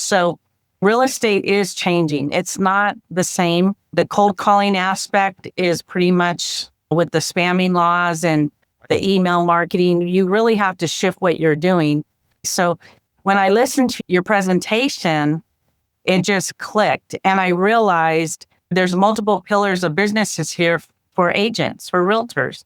So real estate is changing. It's not the same. The cold calling aspect is pretty much with the spamming laws and the email marketing. You really have to shift what you're doing. So when I listened to your presentation, it just clicked. And I realized there's multiple pillars of businesses here for agents, for realtors.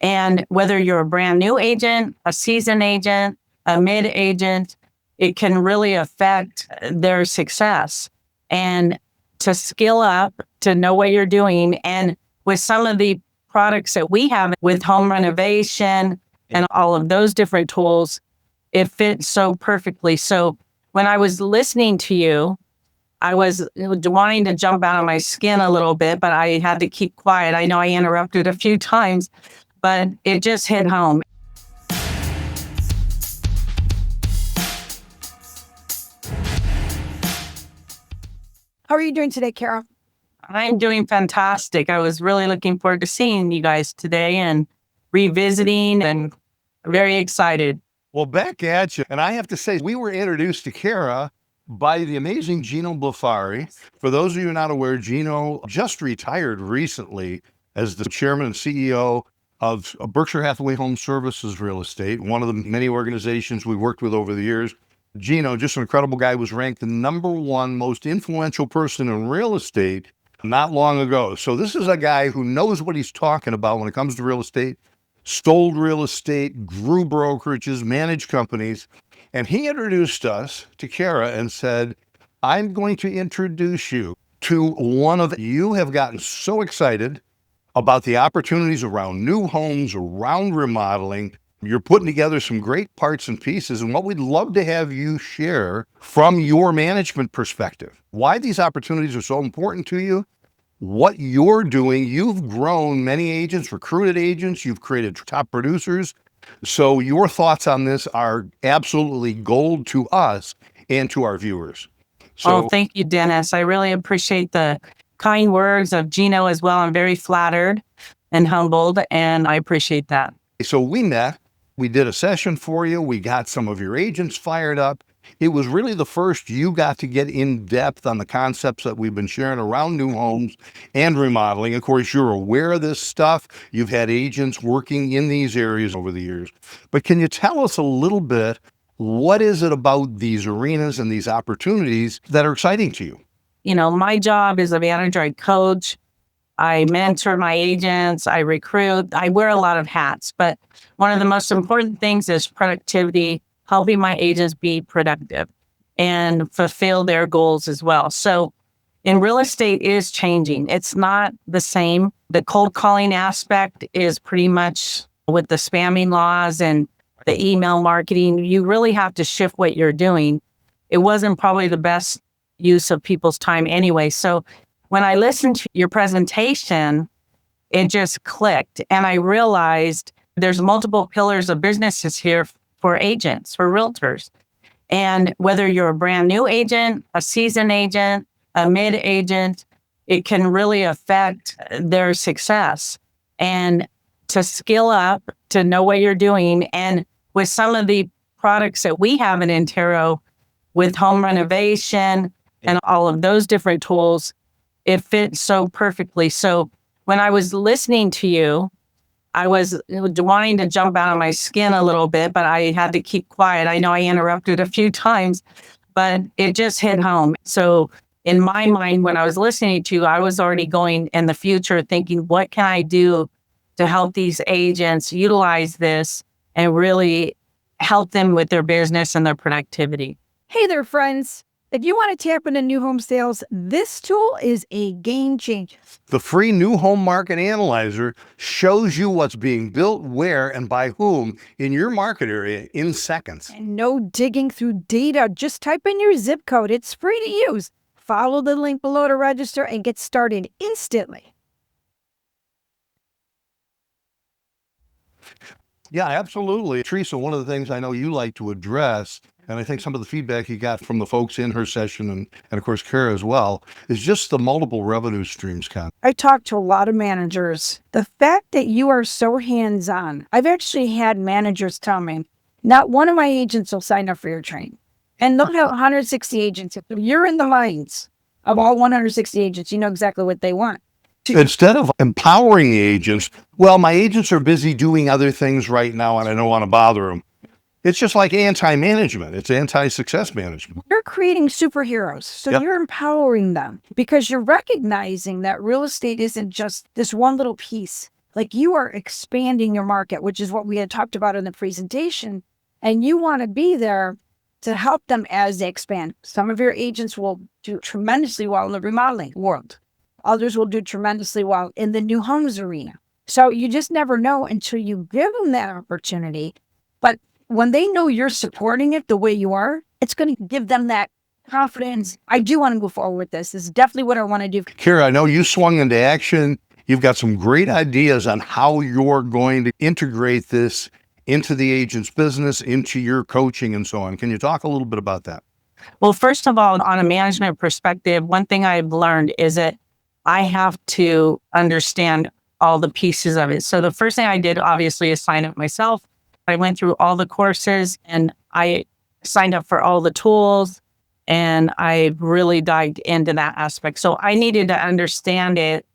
And whether you're a brand new agent, a seasoned agent, a mid agent, it can really affect their success. And to skill up, to know what you're doing. And with some of the products that we have with home renovation and all of those different tools, it fits so perfectly. So when I was listening to you, I was wanting to jump out of my skin a little bit, but I had to keep quiet. I know I interrupted a few times, but it just hit home. How are you doing today, Cara? I'm doing fantastic. I was really looking forward to seeing you guys today and revisiting, and very excited. Well, back at you. And I have to say, we were introduced to Cara by the amazing 𝘃𝗵𝗶𝗍𝗶. For those of you not aware, 𝘃𝗶 just retired recently as the chairman and CEO of Berkshire Hathaway Home Services Real Estate, one of the many organizations we worked with over the years. 𝘃𝗶, just an incredible guy, was ranked the #1 most influential person in real estate not long ago. So this is a guy who knows what he's talking about when it comes to real estate, sold real estate, grew brokerages, managed companies. And he introduced us to Cara and said, I'm going to introduce you to one of you have gotten so excited about the opportunities around new homes, around remodeling. You're putting together some great parts and pieces, and what we'd love to have you share from your management perspective, why these opportunities are so important to you, what you're doing. You've grown many agents, recruited agents, you've created top producers. So your thoughts on this are absolutely gold to us and to our viewers. So, thank you, Dennis. I really appreciate the kind words of 𝘃𝗶 as well. I'm very flattered and humbled, and I appreciate that. So we met, we did a session for you, we got some of your agents fired up. It was really the first you got to get in depth on the concepts that we've been sharing around new homes and remodeling. Of course, you're aware of this stuff. You've had agents working in these areas over the years. But can you tell us a little bit, what is it about these arenas and these opportunities that are exciting to you? You know, my job is a manager. I coach, I mentor my agents, I recruit, I wear a lot of hats. But one of the most important things is productivity, helping my agents be productive and fulfill their goals as well. So in real estate is changing. It's not the same. The cold calling aspect is pretty much with the spamming laws and the email marketing. You really have to shift what you're doing. It wasn't probably the best use of people's time anyway. So when I listened to your presentation, it just clicked. And I realized there's multiple pillars of businesses here for agents, for realtors. And whether you're a brand new agent, a seasoned agent, a mid agent, it can really affect their success. And to skill up, to know what you're doing. And with some of the products that we have in 𝘃𝗶𝗍𝗶, with home renovation and all of those different tools, it fits so perfectly. So when I was listening to you, I was wanting to jump out of my skin a little bit, but I had to keep quiet. I know I interrupted a few times, but it just hit home. So in my mind, when I was listening to you, I was already going in the future thinking, what can I do to help these agents utilize this and really help them with their business and their productivity? Hey there, friends. If you want to tap into new home sales, this tool is a game changer. The free new home market analyzer shows you what's being built, where, and by whom in your market area in seconds. And no digging through data. Just type in your zip code. It's free to use. Follow the link below to register and get started instantly. Yeah, absolutely. Teresa, one of the things I know you like to address, and I think some of the feedback you got from the folks in her session and of course, Cara as well, is just the multiple revenue streams. I talked to a lot of managers. The fact that you are so hands-on, I've actually had managers tell me, not one of my agents will sign up for your training. And they'll have 160 agents. If you're in the minds of all 160 agents, you know exactly what they want. Instead of empowering the agents, well, my agents are busy doing other things right now and I don't want to bother them. It's just like anti-management. It's anti-success management. You're creating superheroes. So Yep. you're empowering them because you're recognizing that real estate isn't just this one little piece. Like you are expanding your market, which is what we had talked about in the presentation. And you want to be there to help them as they expand. Some of your agents will do tremendously well in the remodeling world. Others will do tremendously well in the new homes arena. So you just never know until you give them that opportunity. But when they know you're supporting it the way you are, it's going to give them that confidence. I do want to move forward with this. This is definitely what I want to do. Cara, I know you swung into action. You've got some great ideas on how you're going to integrate this into the agent's business, into your coaching and so on. Can you talk a little bit about that? Well, first of all, on a management perspective, one thing I've learned is that I have to understand all the pieces of it. So the first thing I did, obviously, is sign up myself. I went through all the courses and I signed up for all the tools and I really dived into that aspect. So I needed to understand it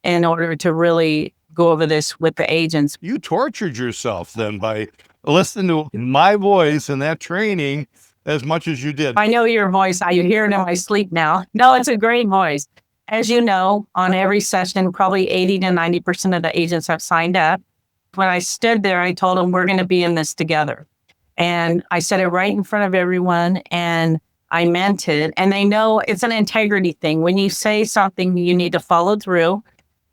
in order to really go over this with the agents. You tortured yourself then by listening to my voice and that training as much as you did. I know your voice. I hear it in my sleep now. No, it's a great voice. As you know, on every session, probably 80 to 90% of the agents have signed up. When I stood there, I told them, we're going to be in this together. And I said it right in front of everyone and I meant it. And they know it's an integrity thing. When you say something, you need to follow through.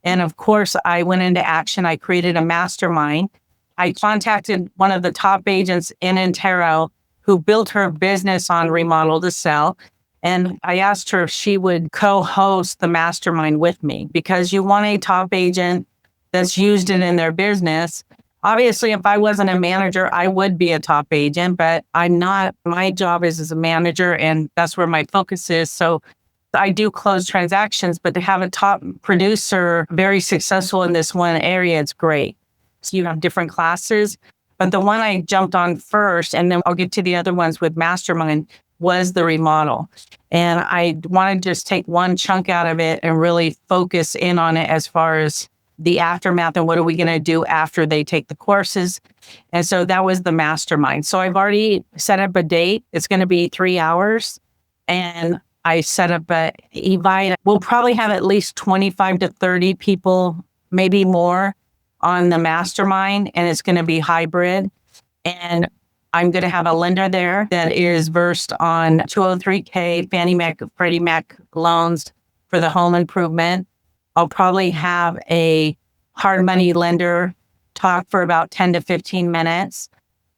And of course, I went into action. I created a mastermind. I contacted one of the top agents in Ontario who built her business on remodel to sell. And I asked her if she would co-host the mastermind with me because you want a top agent that's used it in their business. Obviously, if I wasn't a manager, I would be a top agent, but I'm not. My job is as a manager, and that's where my focus is. So I do close transactions, but to have a top producer very successful in this one area, it's great. So you have different classes, but the one I jumped on first, and then I'll get to the other ones with Mastermind, was the remodel. And I want to just take one chunk out of it and really focus in on it as far as the aftermath and what are we going to do after they take the courses. And so that was the mastermind. So I've already set up a date. It's going to be 3 hours. And I set up a invite. We'll probably have at least 25 to 30 people, maybe more, on the mastermind. And it's going to be hybrid. And I'm going to have a lender there that is versed on 203K, Fannie Mac, Freddie Mac loans for the home improvement. I'll probably have a hard money lender talk for about 10 to 15 minutes.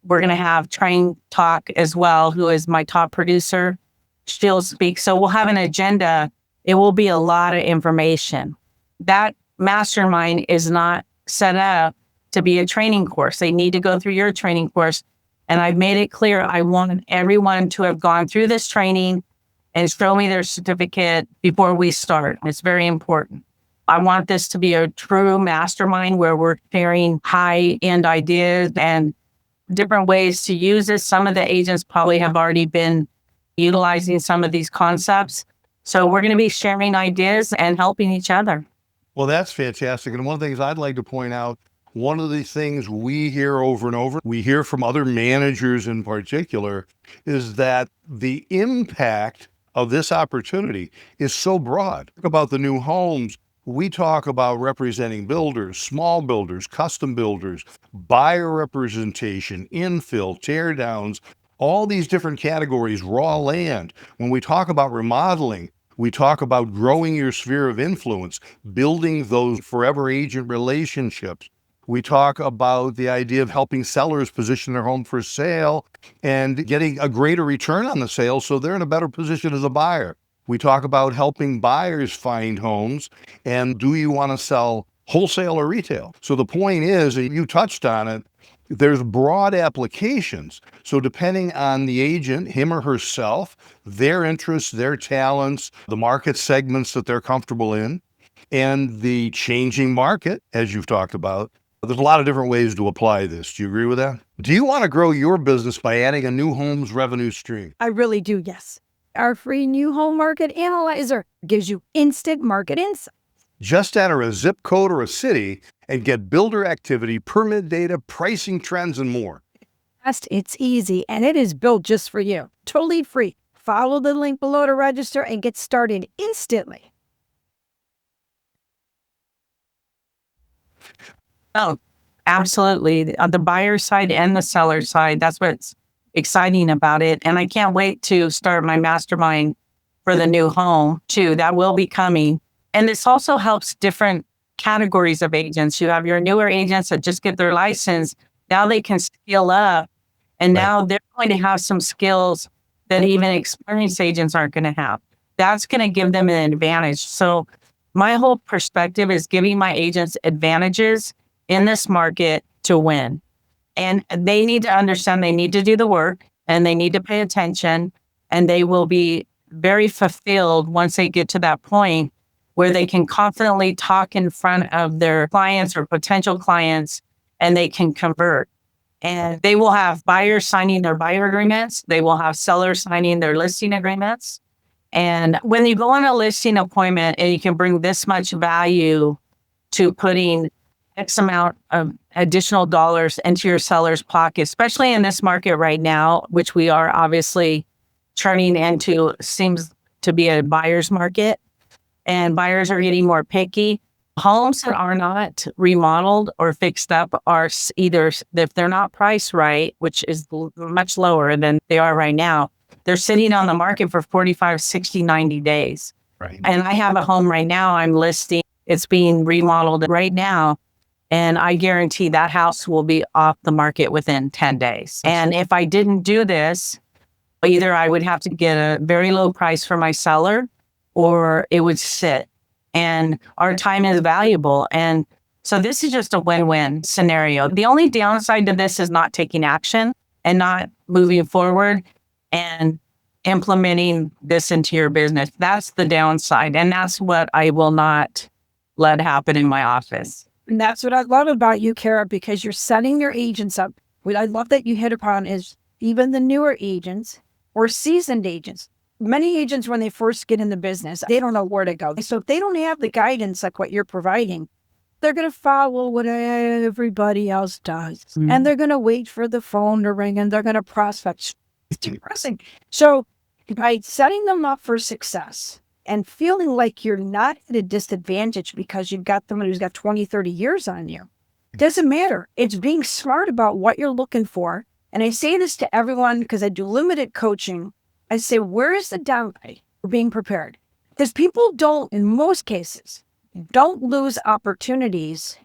We're going to have Train talk as well, who is my top producer. She'll speak. So we'll have an agenda. It will be a lot of information. That mastermind is not set up to be a training course. They need to go through your training course. And I've made it clear I want everyone to have gone through this training and show me their certificate before we start. It's very important. I want this to be a true mastermind where we're sharing high-end ideas and different ways to use this. Some of the agents probably have already been utilizing some of these concepts. So we're going to be sharing ideas and helping each other. Well, that's fantastic. And one of the things I'd like to point out, one of the things we hear over and over, we hear from other managers in particular, is that the impact of this opportunity is so broad. Talk about the new homes. We talk about representing builders, small builders, custom builders, buyer representation, infill, tear downs, all these different categories, raw land. When we talk about remodeling, we talk about growing your sphere of influence, building those forever agent relationships. We talk about the idea of helping sellers position their home for sale and getting a greater return on the sale so they're in a better position as a buyer. We talk about helping buyers find homes and do you want to sell wholesale or retail? So the point is, and you touched on it, there's broad applications. So depending on the agent, him or herself, their interests, their talents, the market segments that they're comfortable in, and the changing market, as you've talked about, There's a lot of different ways to apply this. Do you agree with that? Do you want to grow your business by adding a new home's revenue stream? I really do, yes. Our free new home market analyzer gives you instant market insight. Just enter a zip code or a city and get builder activity, permit data, pricing trends, and more. It's easy, and it is built just for you. Totally free. Follow the link below to register and get started instantly. Oh, absolutely. On the buyer side and the seller side, that's what's exciting about it. And I can't wait to start my mastermind for the new home too. That will be coming. And this also helps different categories of agents. You have your newer agents that just get their license. Now they can scale up. And now they're going to have some skills that even experienced agents aren't going to have. That's going to give them an advantage. So my whole perspective is giving my agents advantages in this market to win. And they need to understand they need to do the work and they need to pay attention, and they will be very fulfilled once they get to that point where they can confidently talk in front of their clients or potential clients, and they can convert. And they will have buyers signing their buyer agreements. They will have sellers signing their listing agreements. And when you go on a listing appointment and you can bring this much value to putting X amount of additional dollars into your seller's pocket, especially in this market right now, which we are obviously turning into, seems to be a buyer's market, and buyers are getting more picky. Homes that are not remodeled or fixed up are either, if they're not priced right, which is much lower than they are right now, they're sitting on the market for 45, 60, 90 days. Right. And I have a home right now I'm listing. It's being remodeled right now. And I guarantee that house will be off the market within 10 days. And if I didn't do this, either I would have to get a very low price for my seller or it would sit. And our time is valuable. And so this is just a win-win scenario. The only downside to this is not taking action and not moving forward and implementing this into your business. That's the downside. And that's what I will not let happen in my office. And that's what I love about you, Cara, because you're setting your agents up. What I love that you hit upon is even the newer agents or seasoned agents. Many agents, when they first get in the business, they don't know where to go. So if they don't have the guidance like what you're providing, they're going to follow what everybody else does. Mm-hmm. And they're going to wait for the phone to ring and they're going to prospect. It's depressing. So by setting them up for success and feeling like you're not at a disadvantage because you've got someone who's got 20, 30 years on you, doesn't matter. It's being smart about what you're looking for. And I say this to everyone because I do limited coaching. I say, where is the downside for being prepared? Because people don't, in most cases, don't lose opportunities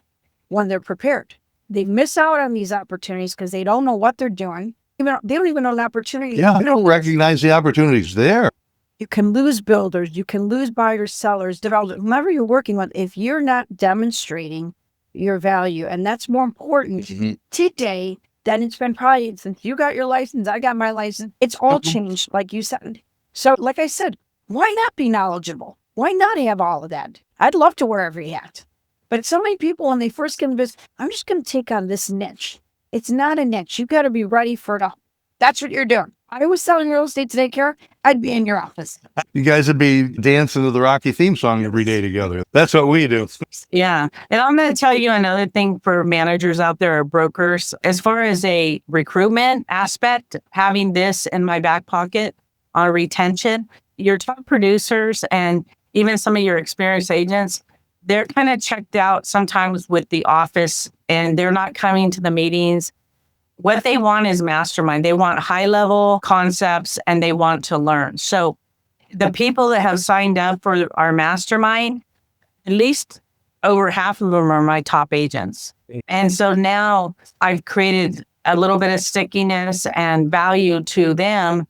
when they're prepared. They miss out on these opportunities because they don't know what they're doing. They don't even know the opportunity. Yeah, they don't recognize the opportunities there. You can lose builders. You can lose buyers, sellers, developers, whomever you're working with, if you're not demonstrating your value. And that's more important today than it's been probably since you got your license, I got my license. It's all changed, like you said. So like I said, why not be knowledgeable? Why not have all of that? I'd love to wear every hat. But so many people, when they first get in business, I'm just going to take on this niche. It's not a niche. You got to be ready for it all. That's what you're doing. I was selling real estate today, Cara. I'd be in your office. You guys would be dancing to the Rocky theme song every day together. That's what we do. Yeah. And I'm going to tell you another thing for managers out there or brokers. As far as a recruitment aspect, having this in my back pocket on retention, your top producers and even some of your experienced agents, they're kind of checked out sometimes with the office and they're not coming to the meetings. What they want is mastermind. They want high-level concepts and they want to learn. So the people that have signed up for our mastermind, at least over half of them are my top agents. And so now I've created a little bit of stickiness and value to them.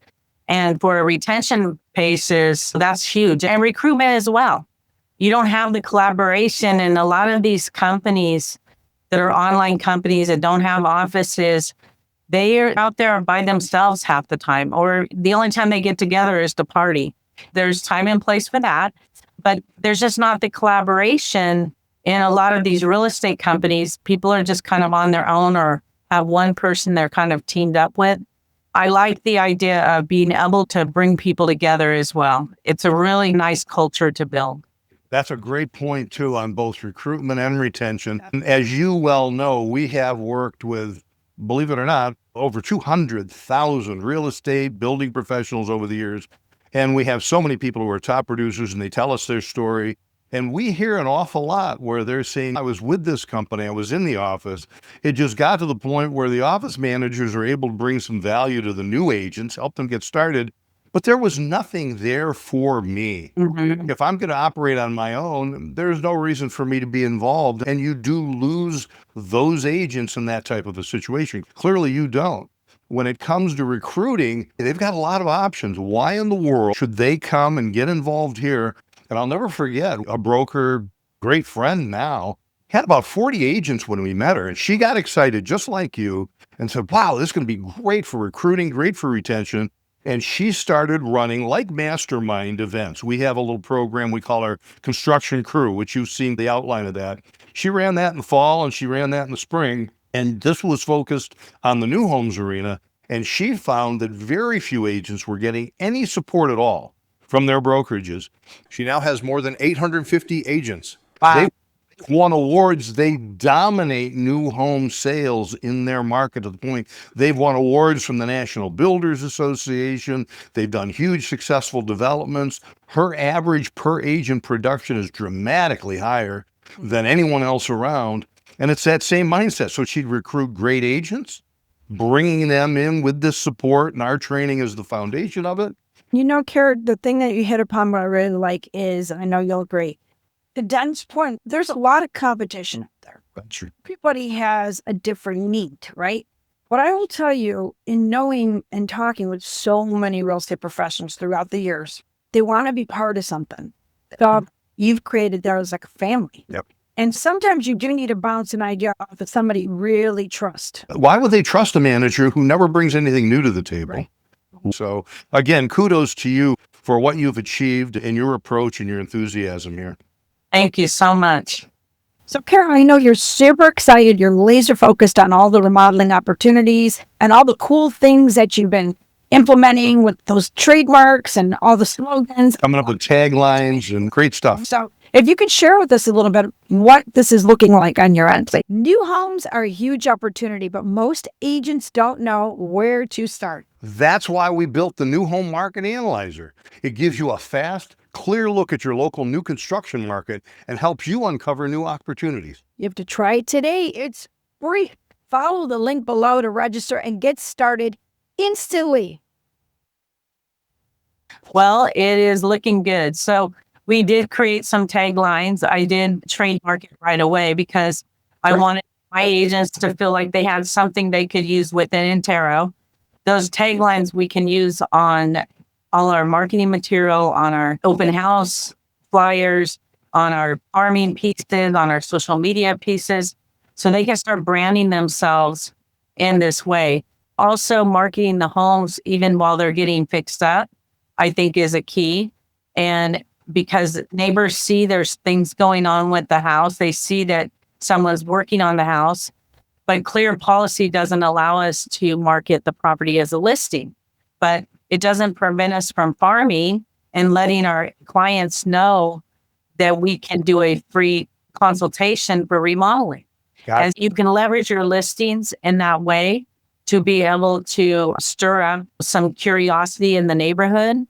And for a retention basis, that's huge. And recruitment as well. You don't have the collaboration, and a lot of these companies that are online companies that don't have offices, they are out there by themselves half the time, or the only time they get together is to party. There's time and place for that, but there's just not the collaboration in a lot of these real estate companies, people are just kind of on their own or have one person they're kind of teamed up with. I like the idea of being able to bring people together as well. It's a really nice culture to build. That's a great point, too, on both recruitment and retention. And as you well know, we have worked with, believe it or not, over 200,000 real estate building professionals over the years. And we have so many people who are top producers and they tell us their story. And we hear an awful lot where they're saying, I was with this company, I was in the office. It just got to the point where the office managers are able to bring some value to the new agents, help them get started. But there was nothing there for me. If I'm going to operate on my own, there's no reason for me to be involved. And you do lose those agents in that type of a situation. Clearly, you don't. When it comes to recruiting, they've got a lot of options. Why in the world should they come and get involved here? And I'll never forget a broker, great friend now, had about 40 agents when we met her. And she got excited just like you and said, wow, this is going to be great for recruiting, great for retention. And she started running like mastermind events. We have a little program we call our construction crew, which you've seen the outline of that. She ran that in the fall and she ran that in the spring. And this was focused on the new homes arena. And she found that very few agents were getting any support at all from their brokerages. She now has more than 850 agents. Wow. They won awards. They dominate new home sales in their market to the point they've won awards from the National Builders Association. They've done huge successful developments. Her average per agent production is dramatically higher than anyone else around. And it's that same mindset. So she'd recruit great agents, bringing them in with this support, and our training is the foundation of it. You know, Cara, the thing that you hit upon what I really like is, I know you'll agree, to Den's point, there's a lot of competition out there. Sure. Everybody has a different need, right? What I will tell you in knowing and talking with so many real estate professionals throughout the years, they want to be part of something. So you've created there as like a family. Yep. And sometimes you do need to bounce an idea off of somebody you really trust. Why would they trust a manager who never brings anything new to the table? Right. So again, kudos to you for what you've achieved and your approach and your enthusiasm here. Thank you so much. So, Cara, I know you're super excited. You're laser focused on all the remodeling opportunities and all the cool things that you've been implementing with those trademarks and all the slogans. Coming up with taglines and great stuff. So, if you could share with us a little bit what this is looking like on your end. New homes are a huge opportunity, but most agents don't know where to start. That's why we built the New Home Market Analyzer. It gives you a fast, clear look at your local new construction market and helps you uncover new opportunities. You have to try it today. It's free. Follow the link below to register and get started instantly. Well, it is looking good. So we did create some taglines. I did trademark it right away because I wanted my agents to feel like they had something they could use within 𝘃𝗶𝗃. Those taglines we can use on all our marketing material, on our open house flyers, on our farming pieces, on our social media pieces, so they can start branding themselves in this way. Also, marketing the homes even while they're getting fixed up, I think is a key. And because neighbors see there's things going on with the house, they see that someone's working on the house, but clear policy doesn't allow us to market the property as a listing. But it doesn't prevent us from farming and letting our clients know that we can do a free consultation for remodeling. As you can leverage your listings in that way to be able to stir up some curiosity in the neighborhood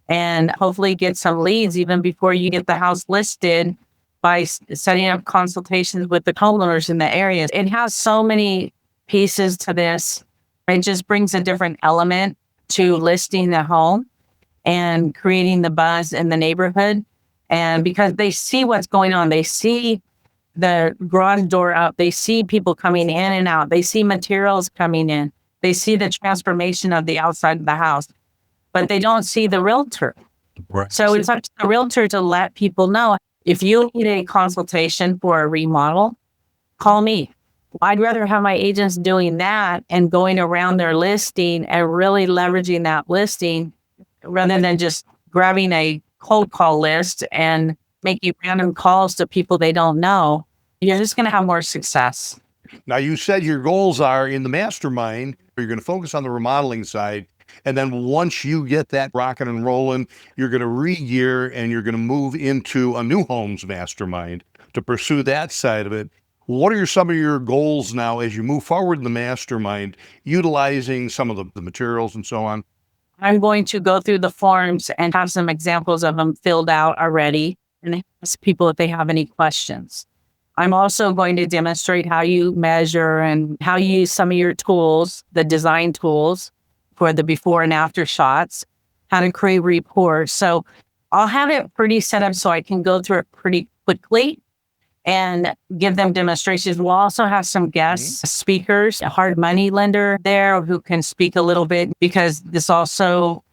and hopefully get some leads even before you get the house listed by setting up consultations with the homeowners in the area. It has so many pieces to this. It just brings a different element to listing the home and creating the buzz in the neighborhood. And because they see what's going on, they see the garage door up, they see people coming in and out, they see materials coming in, they see the transformation of the outside of the house, but they don't see the realtor. Right. So it's up to the realtor to let people know, if you need a consultation for a remodel, call me. I'd rather have my agents doing that and going around their listing and really leveraging that listing rather than just grabbing a cold call list and making random calls to people they don't know, you're just going to have more success. Now, you said your goals are in the mastermind, you're going to focus on the remodeling side. And then once you get that rocking and rolling, you're going to re-gear and you're going to move into a new homes mastermind to pursue that side of it. What are some of your goals now as you move forward in the mastermind, utilizing some of the materials and so on? I'm going to go through the forms and have some examples of them filled out already and ask people if they have any questions. I'm also going to demonstrate how you measure and how you use some of your tools, the design tools for the before and after shots, how to create reports. So I'll have it pretty set up so I can go through it pretty quickly and give them demonstrations. We'll also have some guest speakers, a hard money lender there who can speak a little bit, because this also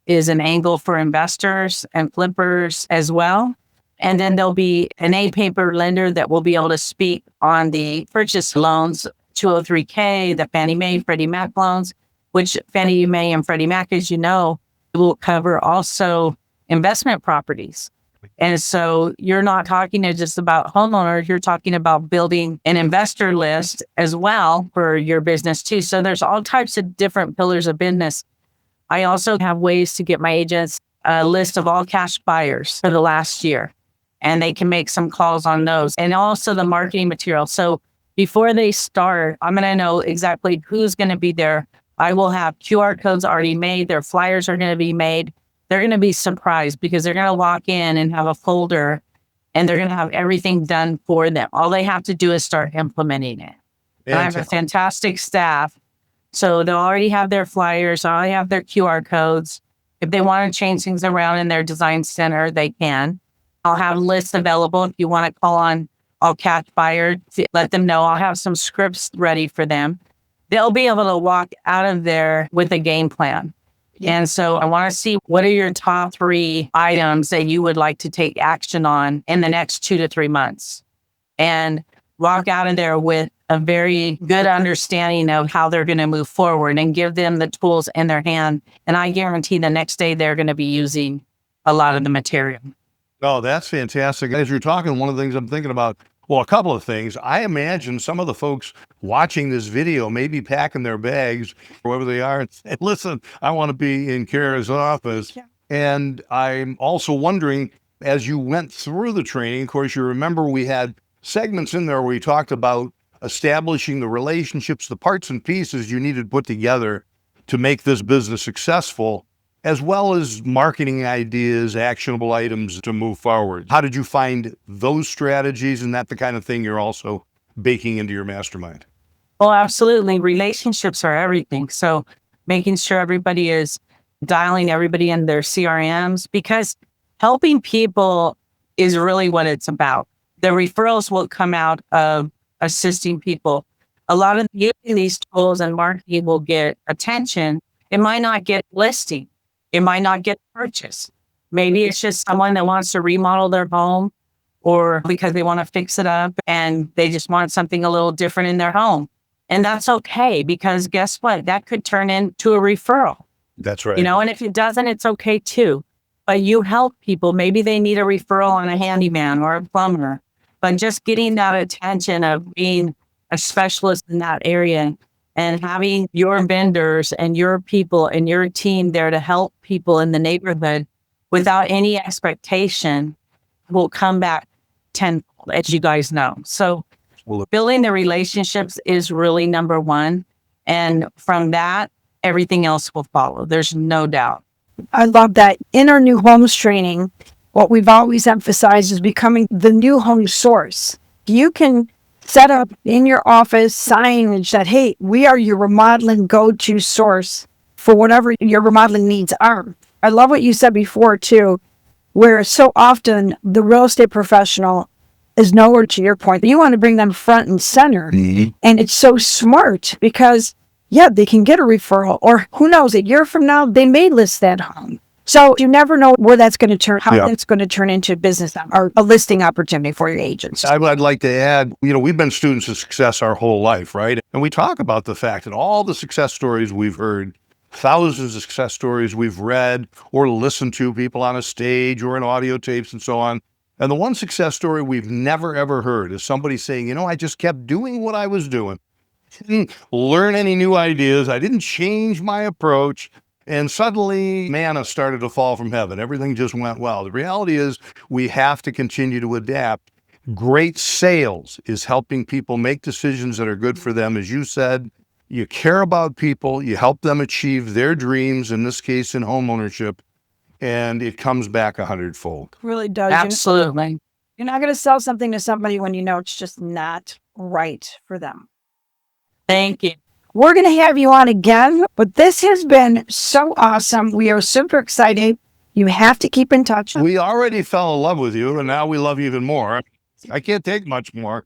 is an angle for investors and flippers as well. And then there'll be an A-paper lender that will be able to speak on the purchase loans, 203K, the Fannie Mae, Freddie Mac loans, which Fannie Mae and Freddie Mac, as you know, will cover also investment properties. And so you're not talking just about homeowners, you're talking about building an investor list as well for your business too. So there's all types of different pillars of business. I also have ways to get my agents a list of all cash buyers for the last year, and they can make some calls on those, and also the marketing material. So before they start, I'm going to know exactly who's going to be there. I will have QR codes already made. Their flyers are going to be made. They're going to be surprised because they're going to walk in and have a folder and they're going to have everything done for them. All they have to do is start implementing it. And I have a fantastic staff. So they'll already have their flyers, already have their QR codes. If they want to change things around in their design center, they can. I'll have lists available if you want to call on all cash buyers, let them know. I'll have some scripts ready for them. They'll be able to walk out of there with a game plan. And so I want to see, what are your top 3 items that you would like to take action on in the next 2 to 3 months, and walk out of there with a very good understanding of how they're going to move forward, and give them the tools in their hand. And I guarantee the next day they're going to be using a lot of the material. Oh, that's fantastic. As you're talking, one of the things I'm thinking about, well, a couple of things. I imagine some of the folks watching this video may be packing their bags, wherever they are, and say, listen, I want to be in Cara's office. Yeah. And I'm also wondering, as you went through the training, of course, you remember we had segments in there where we talked about establishing the relationships, the parts and pieces you needed to put together to make this business successful, as well as marketing ideas, actionable items to move forward. How did you find those strategies? And that the kind of thing you're also baking into your mastermind? Well, absolutely. Relationships are everything. So making sure everybody is dialing everybody in their CRMs, because helping people is really what it's about. The referrals will come out of assisting people. A lot of using these tools and marketing will get attention. It might not get listing. It might not get purchased. Maybe it's just someone that wants to remodel their home, or because they want to fix it up and they just want something a little different in their home. And that's okay, because guess what? That could turn into a referral. That's right. You know, and if it doesn't, it's okay too. But you help people. Maybe they need a referral on a handyman or a plumber. But just getting that attention of being a specialist in that area, and having your vendors and your people and your team there to help people in the neighborhood without any expectation will come back tenfold, as you guys know. So building the relationships is really number one. And from that, everything else will follow. There's no doubt. I love that. In our new homes training, what we've always emphasized is becoming the new home source. You can set up in your office signage that, hey, we are your remodeling go-to source for whatever your remodeling needs are. I love what you said before too, where so often the real estate professional is nowhere, to your point. You want to bring them front and center. Mm-hmm. And it's so smart because, yeah, they can get a referral, or who knows, a year from now, they may list that home. So you never know where that's going to turn, how that's going to turn into business or a listing opportunity for your agents. I'd like to add, we've been students of success our whole life, right? And we talk about the fact that all the success stories we've heard, thousands of success stories we've read or listened to, people on a stage or in audio tapes and so on, And the one success story we've never, ever heard is somebody saying, you know, I just kept doing what I was doing. Didn't learn any new ideas. I didn't change my approach. And suddenly manna started to fall from heaven. Everything just went well. The reality is we have to continue to adapt. Great sales is helping people make decisions that are good for them. As you said, you care about people, you help them achieve their dreams, in this case in home ownership, and it comes back 100-fold. Really does. Absolutely. You're not going to sell something to somebody when you know it's just not right for them. Thank you. We're going to have you on again, but this has been so awesome. We are super excited. You have to keep in touch. We already fell in love with you, and now we love you even more. I can't take much more.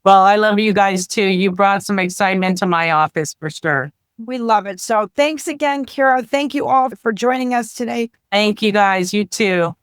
Well, I love you guys too. You brought some excitement to my office for sure. We love it. So thanks again, Cara. Thank you all for joining us today. Thank you guys. You too.